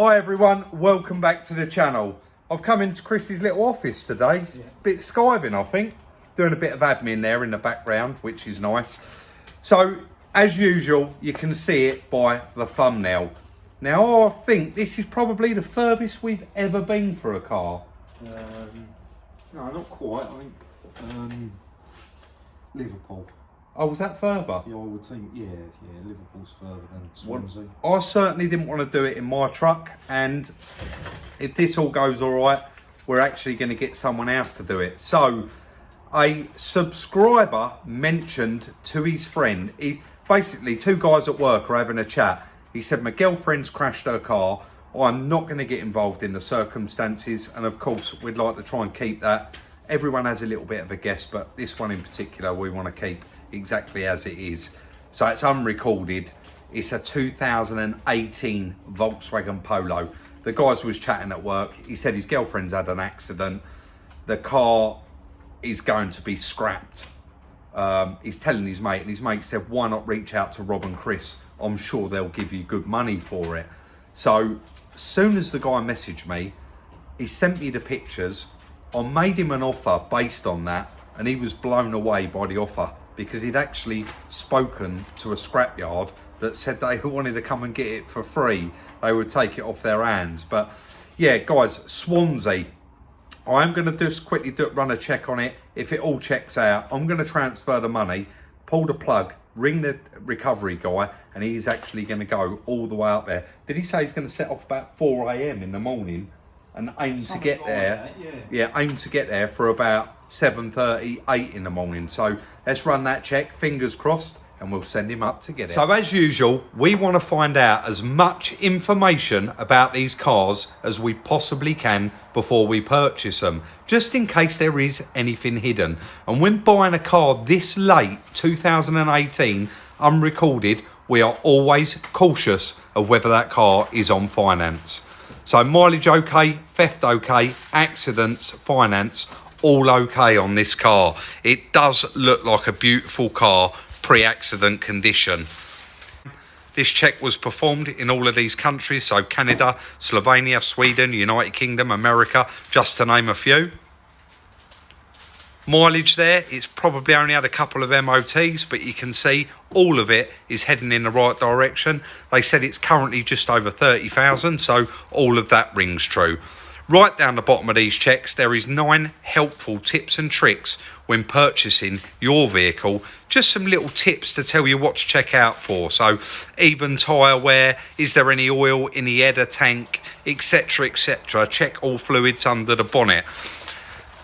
Hi everyone, welcome back to the channel. I've come into Chris's little office today. It's a bit skiving, I think. Doing a bit of admin there in the background, which is nice. So, as usual, you can see it by the thumbnail. Now, I think this is probably the furthest we've ever been for a car. No, not quite. I think Liverpool. Oh, was that further? Yeah, I would think. Yeah, Liverpool's further than Swansea. I certainly didn't want to do it in my truck, and if this all goes all right, we're actually going to get someone else to do it. So, a subscriber mentioned to his friend, basically two guys at work are having a chat. He said, my girlfriend's crashed her car. I'm not going to get involved in the circumstances, and of course, we'd like to try and keep that. Everyone has a little bit of a guess, but this one in particular, we want to keep exactly as it is. So it's unrecorded. It's a 2018 Volkswagen Polo. The guys was chatting at work. He said his girlfriend's had an accident. The car is going to be scrapped. He's telling his mate, and his mate said, why not reach out to Rob and Chris? I'm sure they'll give you good money for it. So as soon as the guy messaged me, he sent me the pictures. I made him an offer based on that, and he was blown away by the offer, because he'd actually spoken to a scrapyard that said they wanted to come and get it for free. They would take it off their hands. But yeah, guys, Swansea. I am going to just quickly run a check on it. If it all checks out, I'm going to transfer the money, pull the plug, ring the recovery guy, and he's actually going to go all the way up there. Did he say he's going to set off about 4 a.m. in the morning and aim to get there? Yeah, aim to get there for about 7:30, 8 in the morning. So let's run that check, fingers crossed, and we'll send him up to get it. So as usual, we want to find out as much information about these cars as we possibly can before we purchase them, just in case there is anything hidden. And when buying a car this late, 2018, unrecorded, we are always cautious of whether that car is on finance. So mileage okay, theft okay, accidents, finance, all okay on this car. It does look like a beautiful car, pre-accident condition. This check was performed in all of these countries, so Canada, Slovenia, Sweden, United Kingdom, America, just to name a few. Mileage there, it's probably only had a couple of MOTs, but you can see all of it is heading in the right direction. They said it's currently just over 30,000, so all of that rings true. Right down the bottom of these checks, there is 9 helpful tips and tricks when purchasing your vehicle. Just some little tips to tell you what to check out for. So, even tyre wear, is there any oil in the header tank, etc, etc. Check all fluids under the bonnet.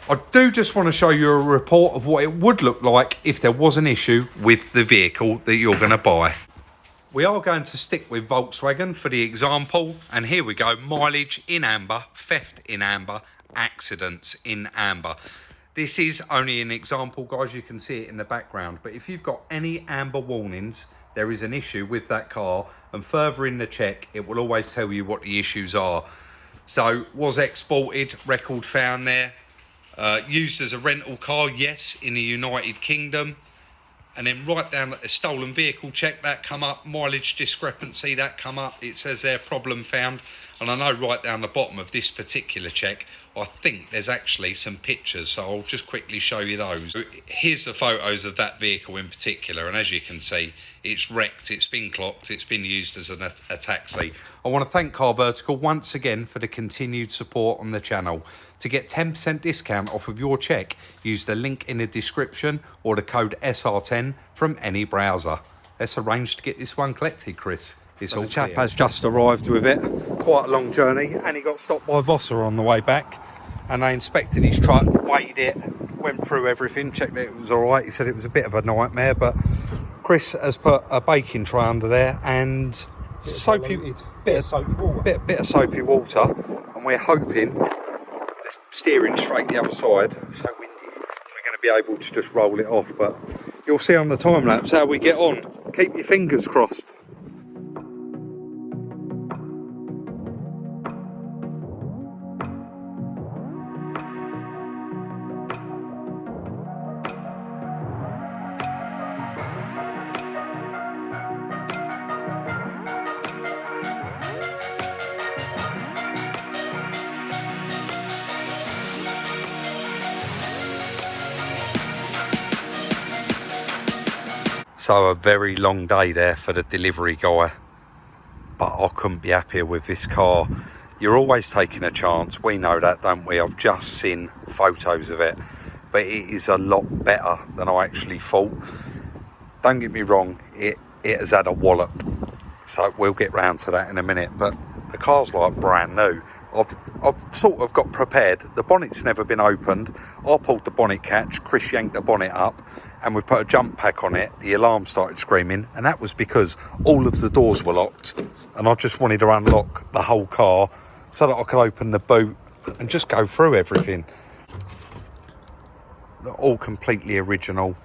I do just want to show you a report of what it would look like if there was an issue with the vehicle that you're going to buy. We are going to stick with Volkswagen for the example, and here we go. Mileage in amber, theft in amber, accidents in amber. This is only an example, guys. You can see it in the background, but if you've got any amber warnings, there is an issue with that car, and further in the check, it will always tell you what the issues are. So, was exported, record found there. Used as a rental car, yes, in the United Kingdom. And then right down at the stolen vehicle check, that come up. Mileage discrepancy, that come up. It says there, problem found. And I know right down the bottom of this particular check, I think there's actually some pictures. So I'll just quickly show you those. Here's the photos of that vehicle in particular. And as you can see, it's wrecked, it's been clocked, it's been used as a taxi. I want to thank Car Vertical once again for the continued support on the channel. To get 10% discount off of your check, use the link in the description or the code SR10 from any browser. Let's arrange to get this one collected, Chris. It's all chap has just arrived with it. Quite a long journey, and he got stopped by Vauxhall on the way back. And they inspected his truck, weighed it, went through everything, checked that it was all right. He said it was a bit of a nightmare, but Chris has put a baking tray under there and bit of soapy water, and we're hoping the steering straight the other side, so windy, we're going to be able to just roll it off. But you'll see on the time lapse how we get on. Keep your fingers crossed. So a very long day there for the delivery guy, but I couldn't be happier with this car. You're always taking a chance, we know that, don't we? I've just seen photos of it, but it is a lot better than I actually thought. Don't get me wrong, it has had a wallop, so we'll get round to that in a minute, but the car's like brand new. I've sort of got prepared. The bonnet's never been opened. I pulled the bonnet catch, Chris yanked the bonnet up, and we put a jump pack on it. The alarm started screaming, and that was because all of the doors were locked, and I just wanted to unlock the whole car so that I could open the boot and just go through everything. They're all completely original.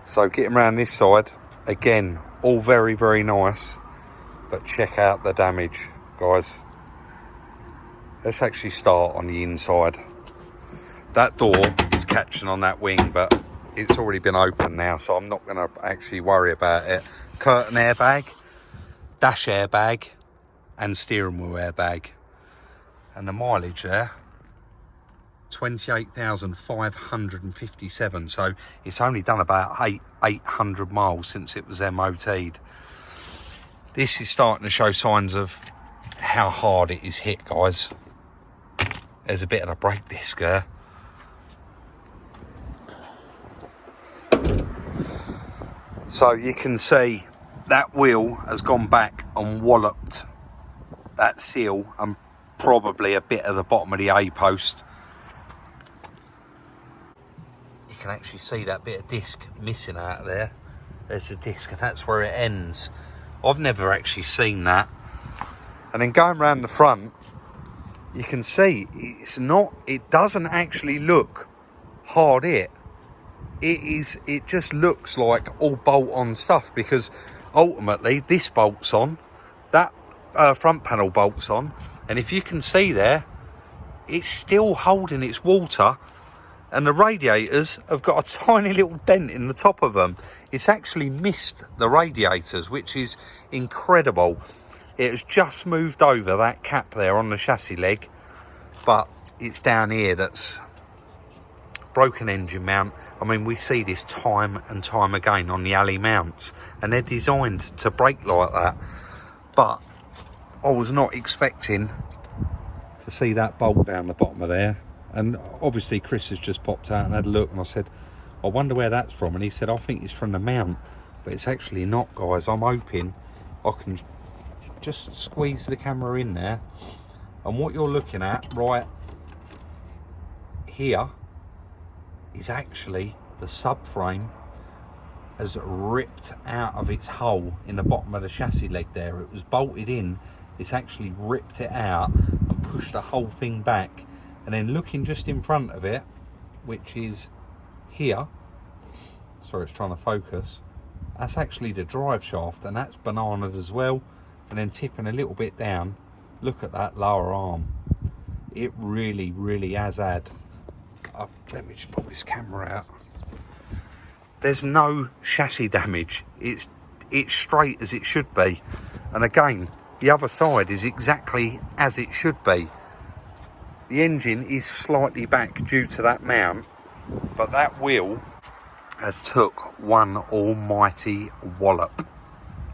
So getting around this side, again, all very, very nice. But check out the damage, guys. Let's actually start on the inside. That door is catching on that wing, but it's already been opened now, so I'm not going to actually worry about it. Curtain airbag, dash airbag, and steering wheel airbag. And the mileage there, 28,557. So it's only done about 800 miles since it was MOT'd. This is starting to show signs of how hard it is hit, guys. There's a bit of a brake disc there. So you can see that wheel has gone back and walloped that seal and probably a bit of the bottom of the A-post. You can actually see that bit of disc missing out of there. There's a disc, and that's where it ends. I've never actually seen that. And then going around the front, you can see it doesn't actually look hard hit. It just looks like all bolt on stuff, because ultimately this bolts on, that front panel bolts on, and if you can see there, it's still holding its water, and the radiators have got a tiny little dent in the top of them. It's actually missed the radiators, which is incredible. It has just moved over that cap there on the chassis leg, but it's down here that's broken engine mount. I mean, we see this time and time again on the alley mounts, and they're designed to brake like that. But I was not expecting to see that bolt down the bottom of there. And obviously Chris has just popped out and had a look, and I said, I wonder where that's from. And he said, I think it's from the mount, but it's actually not, guys. I'm hoping I can just squeeze the camera in there, and what you're looking at right here is actually the subframe has ripped out of its hole in the bottom of the chassis leg there. It was bolted in, it's actually ripped it out and pushed the whole thing back. And then looking just in front of it, which is here, sorry, it's trying to focus, that's actually the drive shaft, and that's bananaed as well. And then tipping a little bit down, look at that lower arm. It really, really has had, let me just put this camera out. There's no chassis damage. It's straight as it should be. And again, the other side is exactly as it should be. The engine is slightly back due to that mount, but that wheel has took one almighty wallop.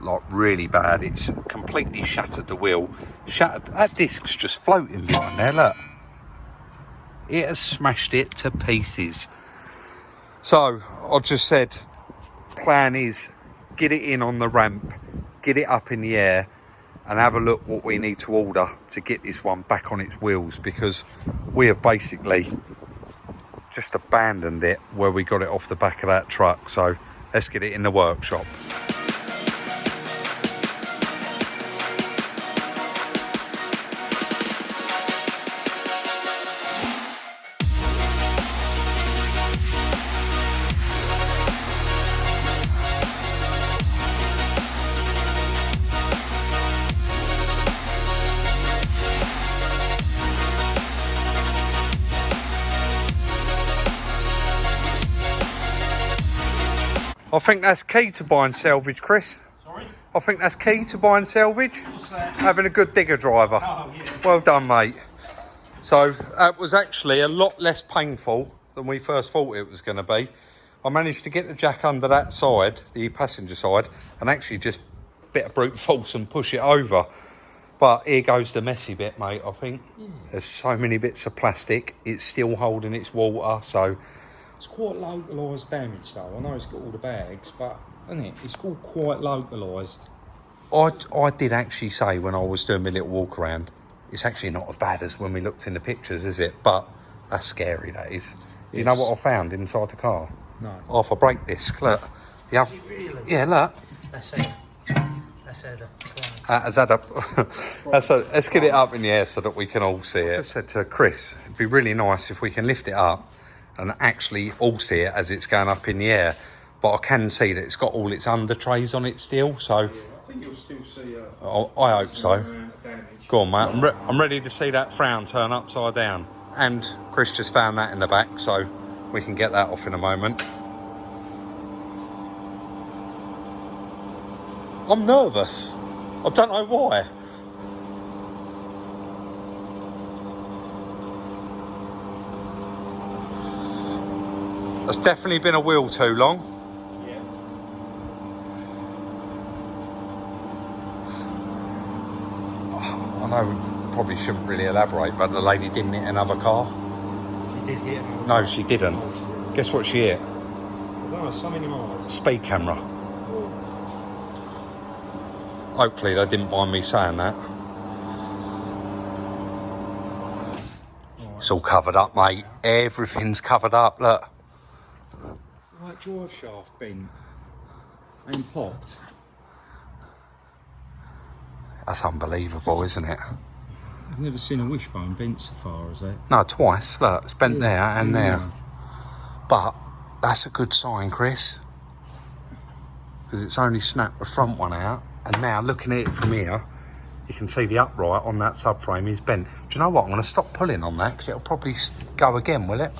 Like really bad. It's completely shattered the wheel. Shattered. That disc's just floating behind there, look. It has smashed it to pieces. So I just said, plan is get it in on the ramp, get it up in the air, and have a look what we need to order to get this one back on its wheels, because we have basically just abandoned it where we got it off the back of that truck. So let's get it in the workshop. I think that's key to buying salvage, Chris. Sorry? I think that's key to buying salvage. What's that? Having a good digger driver. Oh, yeah. Well done, mate. So that was actually a lot less painful than we first thought it was going to be. I managed to get the jack under that side, the passenger side, and actually just bit of brute force and push it over. But here goes the messy bit, mate, I think. There's so many bits of plastic. It's still holding its water, so... It's quite localised damage, though. I know it's got all the bags, but, isn't it? It's all quite localised. I did actually say when I was doing my little walk around, it's actually not as bad as when we looked in the pictures, is it? But that's scary, that is. Yes. You know what I found inside the car? No. Half a brake disc, look. Is it really? Yeah, look. Let's had a Let's get it up in the air so that we can all see it. I said to Chris, it'd be really nice if we can lift it up and actually all see it as it's going up in the air. But I can see that it's got all its under trays on it still, so... Yeah, I think you'll still see... I hope so. Go on, mate. I'm ready to see that frown turn upside down. And Chris just found that in the back, so we can get that off in a moment. I'm nervous. I don't know why. It's definitely been a wheel too long. Yeah. I know we probably shouldn't really elaborate, but the lady didn't hit another car. She did hit another No, she didn't. Oh, she did. Guess what she hit? I don't know, something miles. Speed camera. Hopefully they didn't mind me saying that. It's all covered up, mate. Everything's covered up, look. Right drive shaft bent and popped. That's unbelievable, isn't it? I've never seen a wishbone bent so far as that. No, twice. Look, it's bent there and there. But that's a good sign, Chris. Because it's only snapped the front one out. And now, looking at it from here, you can see the upright on that subframe is bent. Do you know what? I'm going to stop pulling on that because it'll probably go again, will it?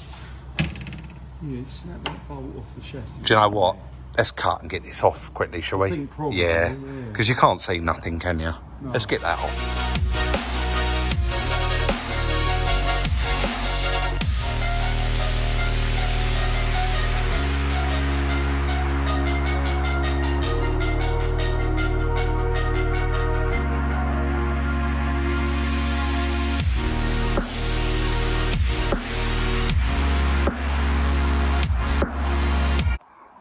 Yeah, it snapped that bolt off the chassis. Do you know what? Let's cut and get this off quickly, shall we? I think probably, yeah. Because you can't see nothing, can you? No. Let's get that off.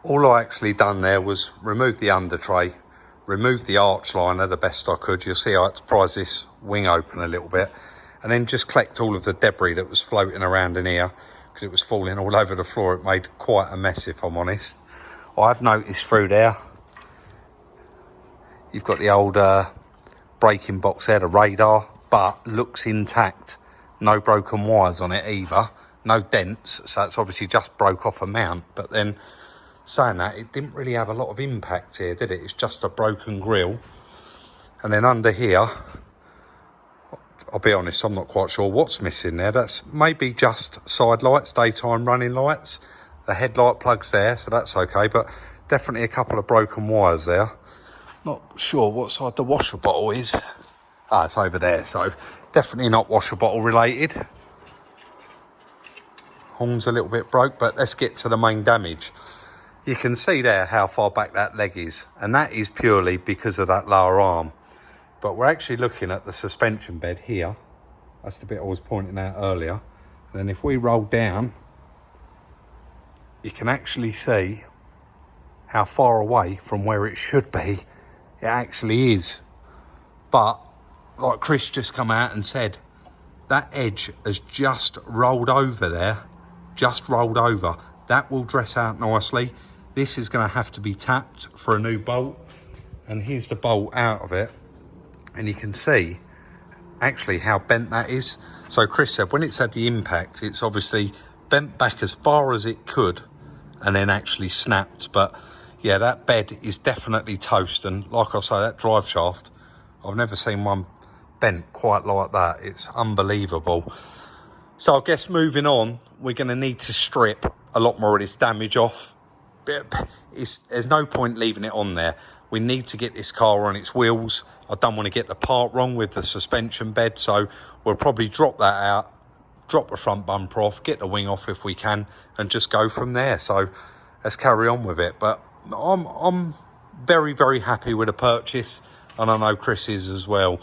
All I actually done there was remove the under tray, remove the arch liner the best I could. You'll see I had to prise this wing open a little bit, and then just collect all of the debris that was floating around in here because it was falling all over the floor. It made quite a mess, if I'm honest. I've noticed through there, you've got the old braking box there, the radar, but looks intact. No broken wires on it either, no dents, so it's obviously just broke off a mount. But then, saying that, it didn't really have a lot of impact here, did it? It's just a broken grille. And then under here, I'll be honest, I'm not quite sure what's missing there. That's maybe just side lights, daytime running lights. The headlight plug's there, so that's okay, but definitely a couple of broken wires there. Not sure what side the washer bottle is. Ah, it's over there, so definitely not washer bottle related. Horn's a little bit broke, but let's get to the main damage. You can see there how far back that leg is, and that is purely because of that lower arm. But we're actually looking at the suspension bed here. That's the bit I was pointing out earlier. And then if we roll down, you can actually see how far away from where it should be it actually is. But like Chris just come out and said, that edge has just rolled over there, just rolled over. That will dress out nicely. This is going to have to be tapped for a new bolt, and here's the bolt out of it, and you can see actually how bent that is. So Chris said when it's had the impact, it's obviously bent back as far as it could and then actually snapped. But yeah, that bed is definitely toast, and like I say, that drive shaft, I've never seen one bent quite like that. It's unbelievable. So I guess moving on, we're going to need to strip a lot more of this damage off. There's no point leaving it on there. We need to get this car on its wheels. I don't want to get the part wrong with the suspension bed, so we'll probably drop that out, drop the front bumper off, get the wing off if we can, and just go from there. So let's carry on with it. But I'm very, very happy with the purchase, and I know Chris is as well.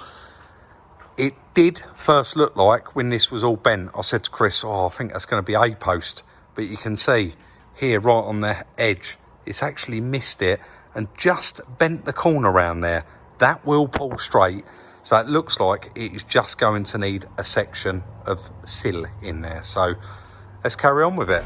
It did first look like, when this was all bent, I said to Chris, oh, I think that's going to be a post. But you can see here, right on the edge, it's actually missed it and just bent the corner around there. That will pull straight. So it looks like it is just going to need a section of sill in there. So let's carry on with it.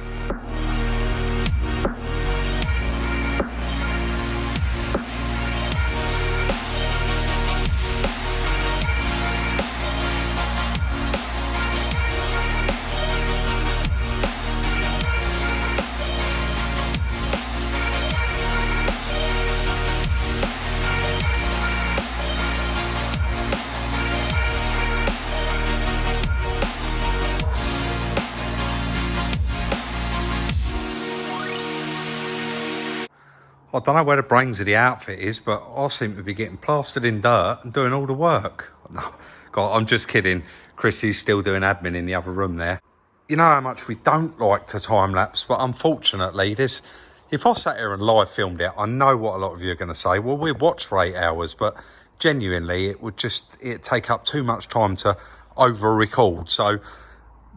I don't know where the brains of the outfit is, but I seem to be getting plastered in dirt and doing all the work. No, God, I'm just kidding. Chris is still doing admin in the other room there. You know how much we don't like to time-lapse, but unfortunately, if I sat here and live filmed it, I know what a lot of you are going to say. Well, we'd watch for 8 hours, but genuinely, it'd take up too much time to over-record. So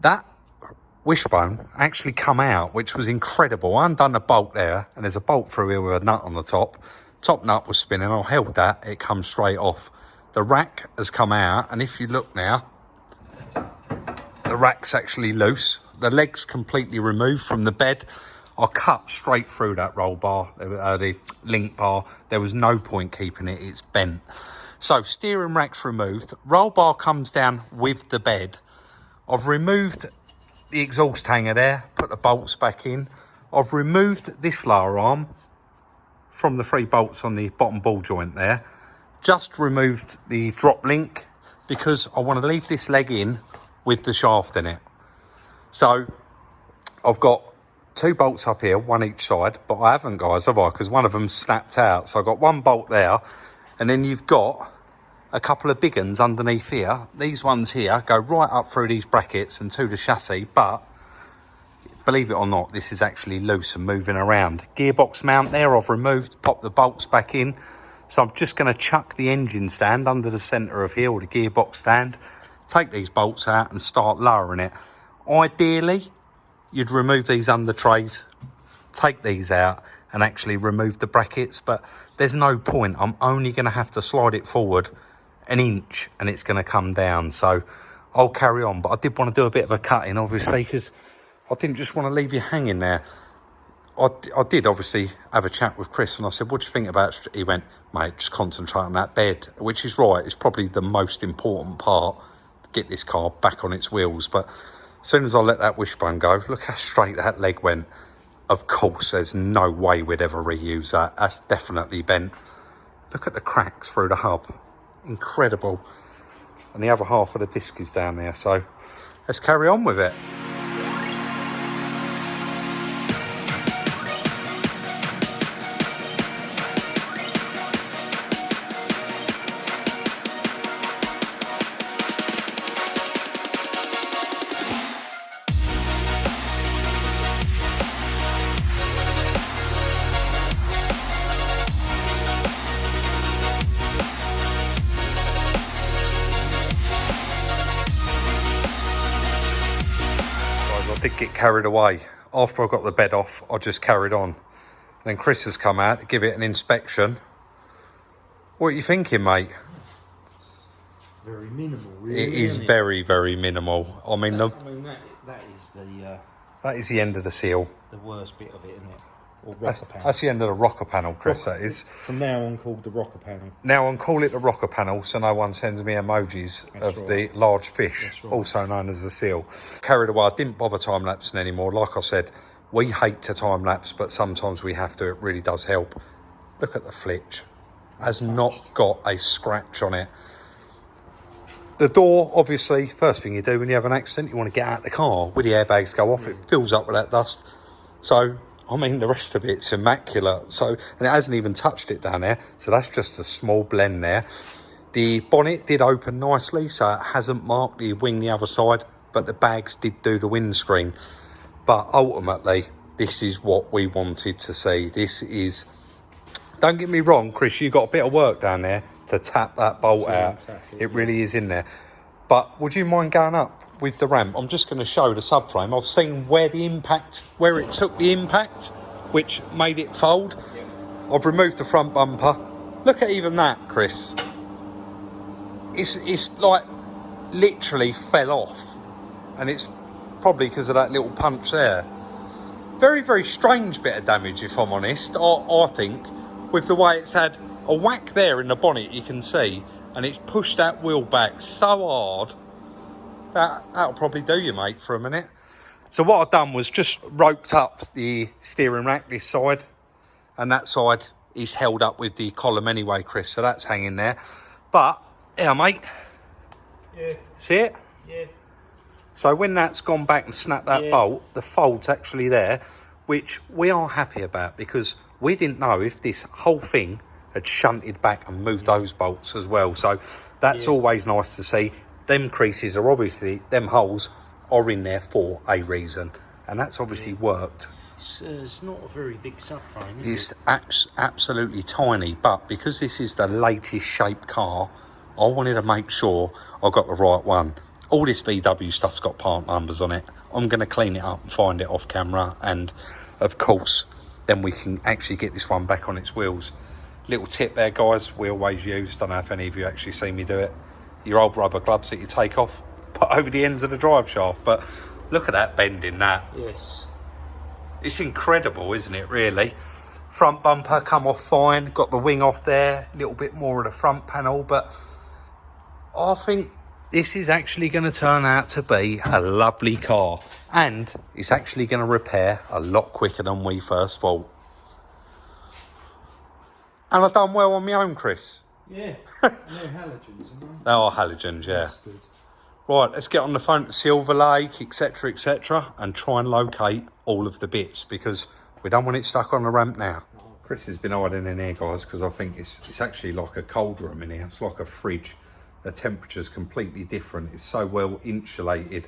that wishbone actually come out, which was incredible. I undone the bolt there, and there's a bolt through here with a nut on the top. Top nut was spinning. I held that, it comes straight off. The rack has come out, and if you look now, the rack's actually loose. The leg's completely removed from the bed. I cut straight through that roll bar, the link bar. There was no point keeping it, it's bent. So steering rack's removed. Roll bar comes down with the bed. I've removed the exhaust hanger there, put the bolts back in. I've removed this lower arm from the 3 bolts on the bottom ball joint there. Just removed the drop link because I want to leave this leg in with the shaft in it. So I've got 2 bolts up here, one each side, but I haven't, guys, have I? Because one of them snapped out. So I've got 1 bolt there, and then you've got a couple of big ones underneath here. These ones here go right up through these brackets and to the chassis, but believe it or not, this is actually loose and moving around. Gearbox mount there I've removed, pop the bolts back in. So I'm just going to chuck the engine stand under the centre of here, or the gearbox stand, take these bolts out and start lowering it. Ideally, you'd remove these under trays, take these out and actually remove the brackets, but there's no point. I'm only going to have to slide it forward an inch and it's going to come down. So I'll carry on, but I did want to do a bit of a cutting, obviously, because I didn't just want to leave you hanging there. I did obviously have a chat with Chris, and I said, what do you think about it? He went, mate, just concentrate on that bed, which is right. It's probably the most important part to get this car back on its wheels. But as soon as I let that wishbone go, look how straight that leg went. Of course, there's no way we'd ever reuse that. That's definitely bent. Look at the cracks through the hub. Incredible. And the other half of the disc is down there. So let's carry on with it. I did get carried away. After I got the bed off, I just carried on. Then Chris has come out to give it an inspection. What are you thinking, mate? Very minimal, really. It is very, very minimal. I mean, that is the end of the seal. the worst bit of it, isn't it? Or rocker panel. That's the end of the rocker panel, Chris, that is. From now on called the rocker panel. Now on, call it the rocker panel, so no one sends me emojis of the large fish, also known as the seal. Carried away, I didn't bother time-lapsing anymore. Like I said, we hate to time-lapse, but sometimes we have to. It really does help. Look at the flitch. Has not got a scratch on it. The door, obviously, first thing you do when you have an accident, you want to get out of the car. When the airbags go off, it fills up with that dust. So, I mean, the rest of it's immaculate. So, and it hasn't even touched it down there. So that's just a small blend there. The bonnet did open nicely, so it hasn't marked the wing the other side. but the bags did do the windscreen. But ultimately, this is what we wanted to see. This is, don't get me wrong, Chris, you got a bit of work down there to tap that bolt out. It really is in there. But would you mind going up with the ramp? I'm just going to show the subframe. I've seen where it took the impact, which made it fold. I've removed the front bumper. Look at even that, Chris. It's like literally fell off, and it's probably because of that little punch there. Very, very strange bit of damage, if I'm honest. I think, with the way it's had a whack there in the bonnet, you can see, and it's pushed that wheel back so hard that'll probably do you, mate, for a minute. So what I've done was just roped up the steering rack this side, and that side is held up with the column anyway, Chris, so that's hanging there. But yeah, mate, Yeah. see it? Yeah. So when that's gone back and snapped that bolt, the fold's actually there, which we are happy about, because we didn't know if this whole thing had shunted back and moved those bolts as well. So that's always nice to see. Them creases are obviously, them holes are in there for a reason, and that's obviously worked. It's not a very big subframe, is it? It's absolutely tiny, but because this is the latest shaped car, I wanted to make sure I got the right one. All this VW stuff's got part numbers on it. I'm going to clean it up and find it off camera, and of course then we can actually get this one back on its wheels. Little tip there, guys, we always use, don't know if any of you actually see me do it, your old rubber gloves that you take off, put over the ends of the drive shaft. But look at that bend in that. Yes. It's incredible, isn't it, really? Front bumper come off fine, got the wing off there, a little bit more of the front panel, but I think this is actually going to turn out to be a lovely car, and it's actually going to repair a lot quicker than we first thought. And I've done well on my own, Chris. Yeah, they're halogens, aren't They are halogens, yeah. That's good. Right, let's get on the phone to Silver Lake, etc., and try and locate all of the bits, because we don't want it stuck on the ramp now. Chris has been hiding in here, guys, because I think it's actually like a cold room in here. It's like a fridge. The temperature's completely different. It's so well insulated.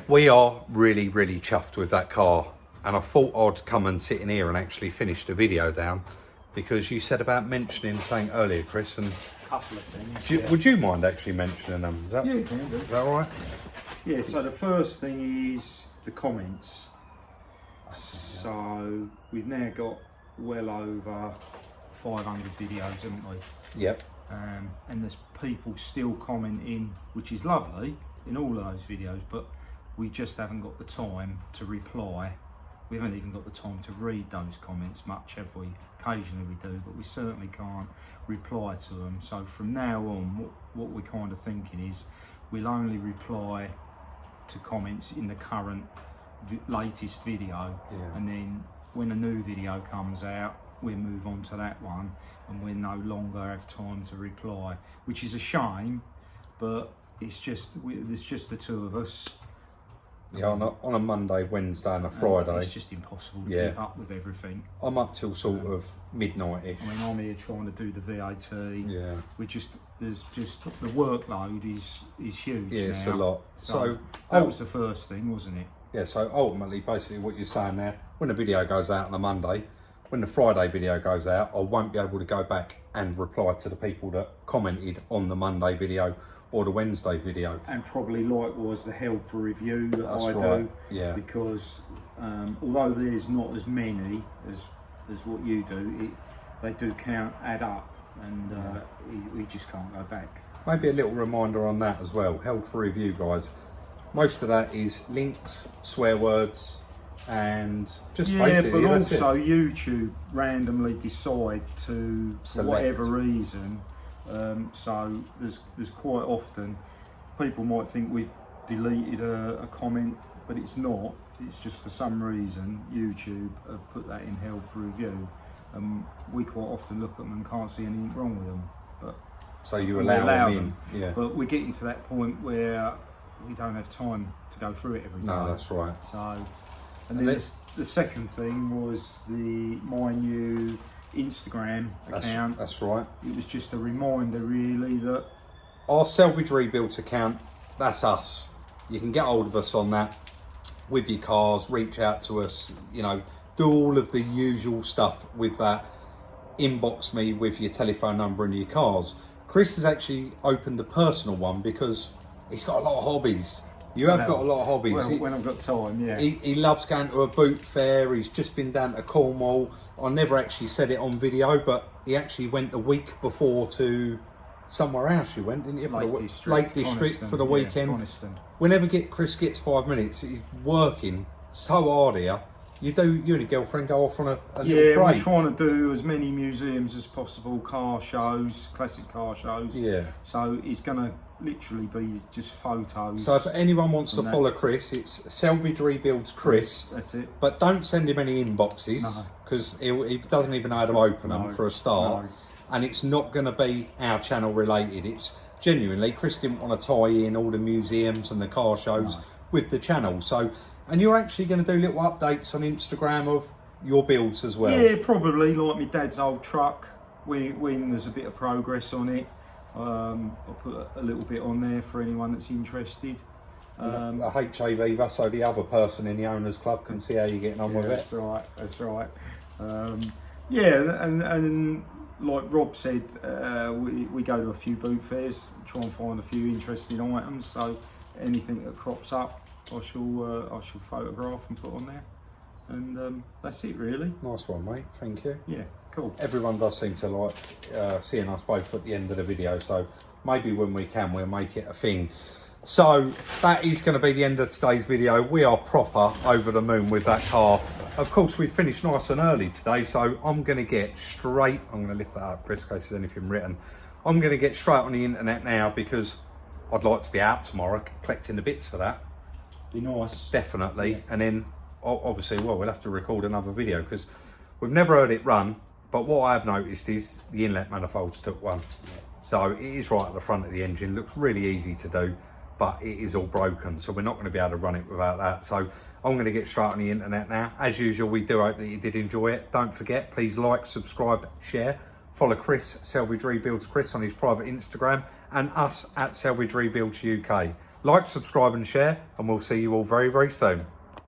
We are really, really chuffed with that car, and I thought I'd come and sit in here and actually finish the video down, because you said about mentioning something earlier, Chris, and A couple of things. would you mind actually mentioning them? Is that, Yeah, can do. is that all right? Yeah, so the first thing is the comments. So we've now got well over 500 videos, haven't we? Yep. And there's people still commenting, which is lovely in all of those videos, but we just haven't got the time to reply. We haven't even got the time to read those comments much, have we? Occasionally we do, but we certainly can't reply to them. So from now on, what we're kind of thinking is we'll only reply to comments in the current latest video, and then when a new video comes out, we'll move on to that one, and we'll no longer have time to reply, which is a shame, but it's just there's just the two of us. Yeah, on a Monday, Wednesday and a Friday. It's just impossible to keep up with everything. I'm up till sort of midnight-ish. I mean, I'm here trying to do the VAT. Yeah. There's just the workload is huge. Yeah, it's now. a lot. So that was the first thing, wasn't it? Yeah, so ultimately, basically what you're saying there, when the video goes out on a Monday, when the Friday video goes out, I won't be able to go back and reply to the people that commented on the Monday video or the Wednesday video. And probably likewise the help for review that That's I right. do. Yeah. Because although there's not as many as what you do, they do add up, and we just can't go back. Maybe a little reminder on that as well. Held for review, guys. Most of that is links, swear words, and just basically but that's also it. YouTube randomly decide to, for Select. whatever reason. So there's quite often people might think we've deleted a comment, but it's not. It's just for some reason YouTube have put that in held for review. We quite often look at them and can't see anything wrong with them. But So you we allow them in. Yeah. But we're getting to that point where we don't have time to go through it every day. No, that's right. So, and then the second thing was my new Instagram account. That's right. It was just a reminder, really, that Our salvage rebuilds account, that's us. you can get hold of us on that with your cars, reach out to us, you know, do all of the usual stuff with that. Inbox me with your telephone number and your cars. Chris has actually opened a personal one because he's got a lot of hobbies. You have got a lot of hobbies. Well, when I've got time, yeah. He loves going to a boot fair. He's just been down to Cornwall. I never actually said it on video, but he actually went a week before to somewhere else. You went, didn't you? Lake District for the weekend. We never get Chris gets 5 minutes. He's working so hard here. You and your girlfriend go off on a little break. We're trying to do as many museums as possible, car shows, classic car shows. Yeah. So it's going to literally be just photos. So if anyone wants to follow Chris, it's Salvage Rebuilds Chris. That's it. But don't send him any inboxes because he doesn't even know how to open them for a start. No. And it's not going to be our channel related. It's genuinely, Chris didn't want to tie in all the museums and the car shows with the channel. So, and you're actually going to do little updates on Instagram of your builds as well. Yeah, probably like my dad's old truck. When there's a bit of progress on it, I'll put a little bit on there for anyone that's interested. A HAV, so the other person in the owners club can see how you're getting on with it. That's right. That's right. Yeah, and like Rob said, we go to a few boot fairs, try and find a few interesting items. So anything that crops up, I shall photograph and put on there. And that's it, really. Nice one, mate. Thank you. Yeah, cool. Everyone does seem to like seeing us both at the end of the video, so maybe when we can, we'll make it a thing. So that is going to be the end of today's video. We are proper over the moon with that car. Of course, we finished nice and early today, so I'm going to get straight, I'm going to lift that up, Chris, in case there's anything written. I'm going to get straight on the internet now because I'd like to be out tomorrow collecting the bits for that. Be nice. Definitely. Yeah. And then obviously, well, we'll have to record another video because we've never heard it run, but what I have noticed is the inlet manifolds took one. Yeah. So it is right at the front of the engine, looks really easy to do, but it is all broken, so we're not going to be able to run it without that. So I'm going to get straight on the internet now. As usual, we do hope that you did enjoy it. Don't forget, please like, subscribe, share. Follow Chris, Salvage Rebuilds Chris, on his private Instagram, and us at Salvage Rebuilds UK. Like, subscribe and share, and we'll see you all very, very soon.